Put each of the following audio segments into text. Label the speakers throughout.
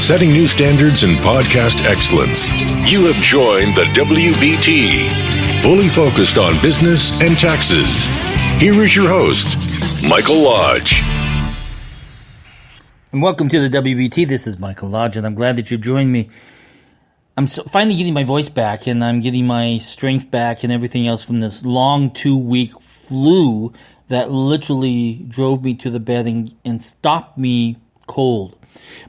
Speaker 1: setting new standards in podcast excellence. You have joined the WBT, fully focused on business and taxes. Here is your host, Michael Lodge.
Speaker 2: And welcome to the WBT. This is Michael Lodge, and I'm glad that you've joined me. I'm finally getting my voice back, and I'm getting my strength back and everything else from this long 2-week flu that literally drove me to the bed and stopped me cold.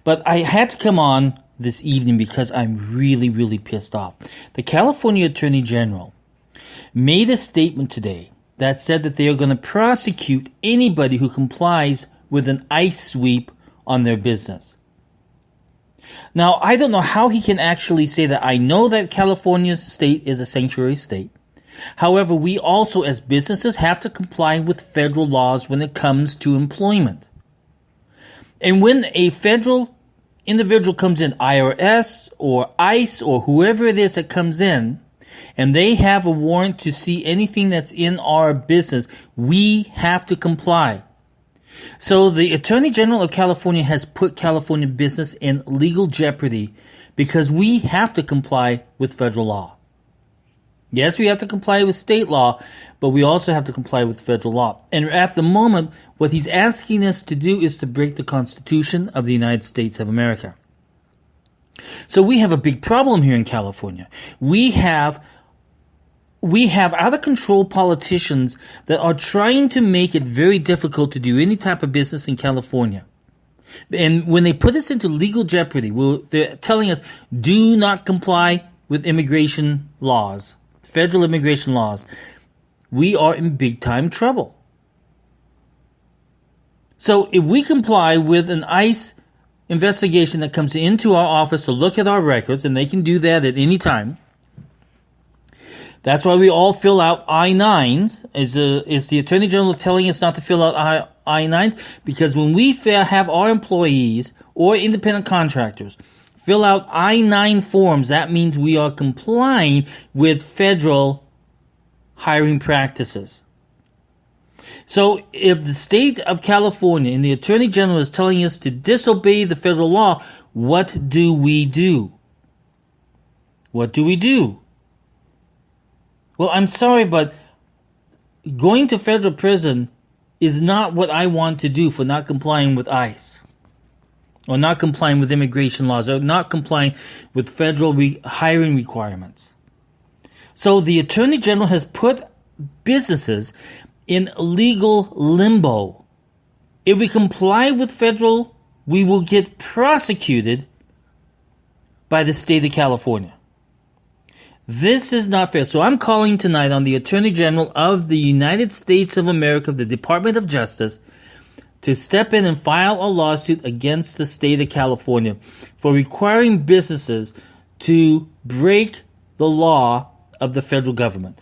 Speaker 2: But I had to come on this evening because I'm really, really pissed off. The California Attorney General made a statement today that said that they are going to prosecute anybody who complies with an ICE sweep on their business. Now, I don't know how he can actually say that. I know that California state is a sanctuary state. However, we also as businesses have to comply with federal laws when it comes to employment. And when a federal individual comes in, IRS or ICE or whoever it is that comes in, and they have a warrant to see anything that's in our business, we have to comply. So the Attorney General of California has put California business in legal jeopardy because we have to comply with federal law. Yes, we have to comply with state law, but we also have to comply with federal law. And at the moment, what he's asking us to do is to break the Constitution of the United States of America. So we have a big problem here in California. We have out-of-control politicians that are trying to make it very difficult to do any type of business in California. And when they put us into legal jeopardy, they're telling us, do not comply with immigration laws, federal immigration laws. We are in big-time trouble. So if we comply with an ICE investigation that comes into our office to look at our records, and they can do that at any time, that's why we all fill out I-9s. Is the Attorney General telling us not to fill out I-9s? Because when we have our employees or independent contractors fill out I-9 forms, that means we are complying with federal hiring practices. So if the state of California and the Attorney General is telling us to disobey the federal law, what do we do? What do we do? Well, I'm sorry, but going to federal prison is not what I want to do for not complying with ICE, or not complying with immigration laws, or not complying with federal hiring requirements. So the Attorney General has put businesses in legal limbo. If we comply with federal, we will get prosecuted by the state of California. This is not fair. So I'm calling tonight on the Attorney General of the United States of America, the Department of Justice, to step in and file a lawsuit against the state of California for requiring businesses to break the law of the federal government.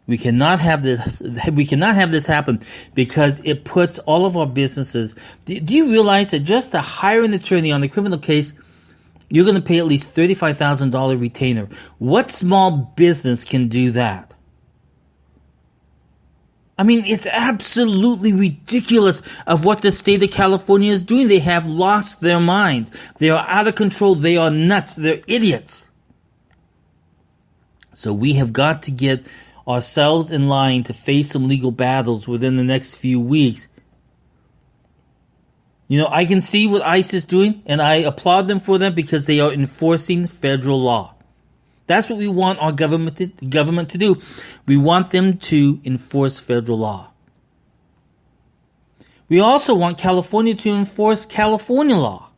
Speaker 2: We cannot have this. We cannot have this happen because it puts all of our businesses. Do you realize that just to hire an attorney on a criminal case, you're going to pay at least $35,000 retainer? What small business can do that? I mean, it's absolutely ridiculous of what the state of California is doing. They have lost their minds. They are out of control. They are nuts. They're idiots. So we have got to get ourselves in line to face some legal battles within the next few weeks. You know, I can see what ICE is doing, and I applaud them for that because they are enforcing federal law. That's what we want our government to do. We want them to enforce federal law. We also want California to enforce California law.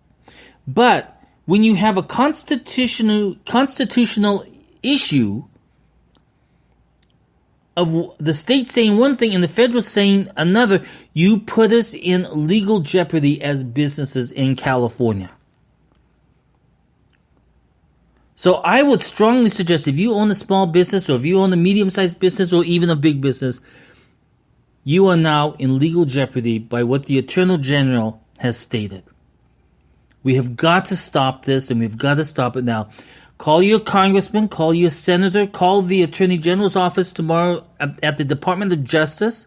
Speaker 2: But when you have a constitutional issue of the state saying one thing and the federal saying another, you put us in legal jeopardy as businesses in California. So I would strongly suggest if you own a small business or if you own a medium-sized business or even a big business, you are now in legal jeopardy by what the Attorney General has stated. We have got to stop this, and we've got to stop it now. Call your congressman, call your senator, call the Attorney General's office tomorrow at the Department of Justice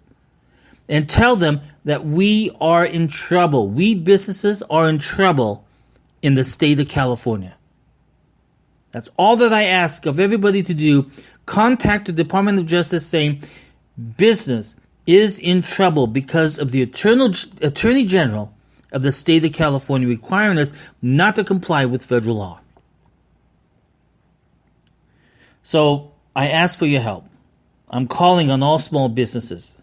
Speaker 2: and tell them that we are in trouble. We businesses are in trouble in the state of California. That's all that I ask of everybody to do. Contact the Department of Justice saying business is in trouble because of the Attorney General of the state of California requiring us not to comply with federal law. So I ask for your help. I'm calling on all small businesses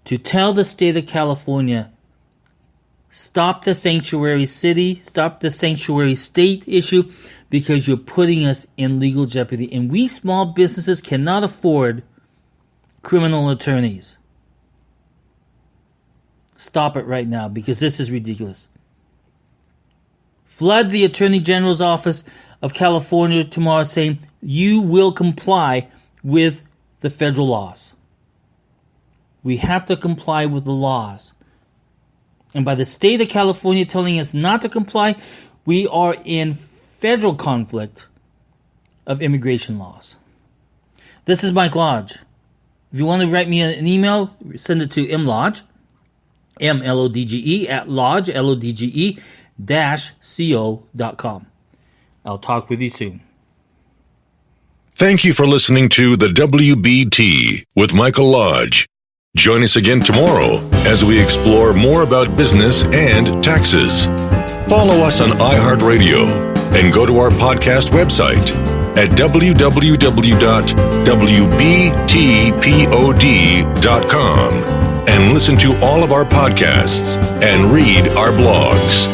Speaker 2: to tell the state of California, stop the sanctuary city, stop the sanctuary state issue, because you're putting us in legal jeopardy. And we small businesses cannot afford criminal attorneys. Stop it right now, because this is ridiculous. Flood the Attorney General's office of California tomorrow saying you will comply with the federal laws. We have to comply with the laws. And by the state of California telling us not to comply, we are in federal conflict of immigration laws. This is Mike Lodge. If you want to write me an email, send it to mlodge, MLODGE, at lodge, LODGE, -co.com. I'll talk with you soon.
Speaker 1: Thank you for listening to the WBT with Michael Lodge. Join us again tomorrow as we explore more about business and taxes. Follow us on iHeartRadio and go to our podcast website at www.wbtpod.com and listen to all of our podcasts and read our blogs.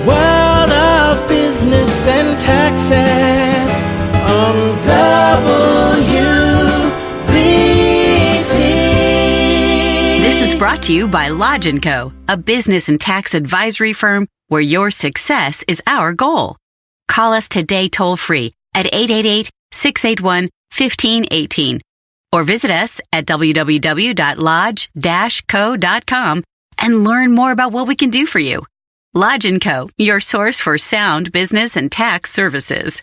Speaker 3: World of Business and Taxes on WBT.
Speaker 4: This is brought to you by Lodge & Co., a business and tax advisory firm where your success is our goal. Call us today toll-free at 888-681-1518 or visit us at www.lodge-co.com and learn more about what we can do for you. Lodge & Co., your source for sound business and tax services.